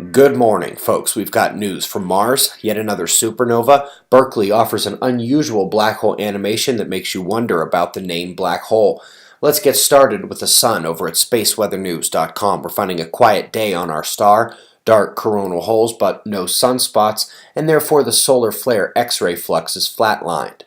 Good morning, folks. We've got news from Mars, yet another supernova. Berkeley offers an unusual black hole animation that makes you wonder about the name black hole. Let's get started with the sun over at spaceweathernews.com. We're finding a quiet day on our star, dark coronal holes but no sunspots, and therefore the solar flare X-ray flux is flatlined.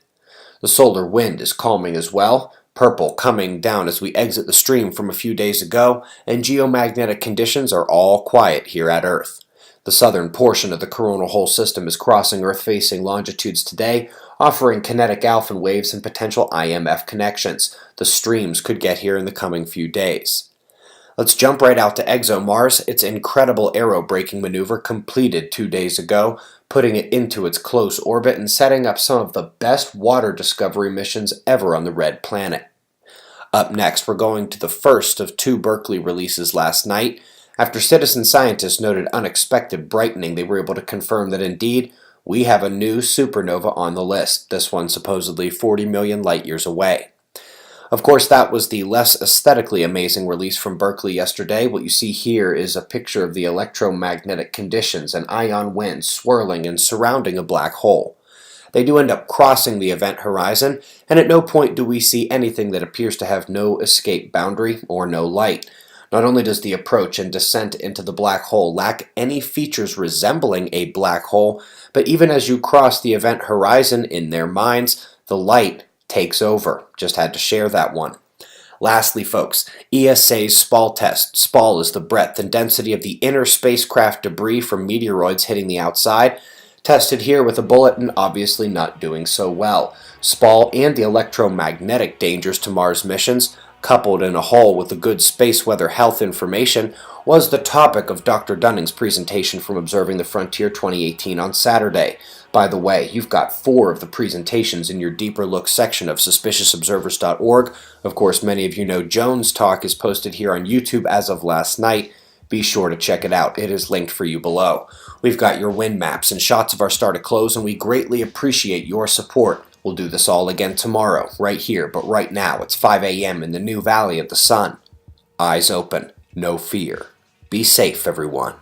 The solar wind is calming as well, purple coming down as we exit the stream from a few days ago, and geomagnetic conditions are all quiet here at Earth. The southern portion of the coronal hole system is crossing Earth-facing longitudes today, offering kinetic alpha waves and potential IMF connections. The streams could get here in the coming few days. Let's jump right out to ExoMars. Its incredible aerobraking maneuver completed 2 days ago, putting it into its close orbit and setting up some of the best water discovery missions ever on the red planet. Up next, we're going to the first of two Berkeley releases last night. After citizen scientists noted unexpected brightening, they were able to confirm that indeed, we have a new supernova on the list, this one supposedly 40 million light-years away. Of course, that was the less aesthetically amazing release from Berkeley yesterday. What you see here is a picture of the electromagnetic conditions and ion winds swirling and surrounding a black hole. They do end up crossing the event horizon, and at no point do we see anything that appears to have no escape boundary or no light. Not only does the approach and descent into the black hole lack any features resembling a black hole, but even as you cross the event horizon in their minds, the light takes over. Just had to share that one. Lastly, folks, ESA's SPAL test. SPAL is the breadth and density of the inner spacecraft debris from meteoroids hitting the outside. Tested here with a bulletin obviously not doing so well. SPAL and the electromagnetic dangers to Mars missions, coupled in a whole with the good space weather health information, was the topic of Dr. Dunning's presentation from Observing the Frontier 2018 on Saturday. By the way, you've got 4 of the presentations in your Deeper Look section of suspiciousobservers.org. Of course, many of you know Joan's talk is posted here on YouTube as of last night. Be sure to check it out. It is linked for you below. We've got your wind maps and shots of our star to close, and we greatly appreciate your support. We'll do this all again tomorrow, right here, but right now it's 5 a.m. in the new Valley of the Sun. Eyes open, no fear. Be safe, everyone.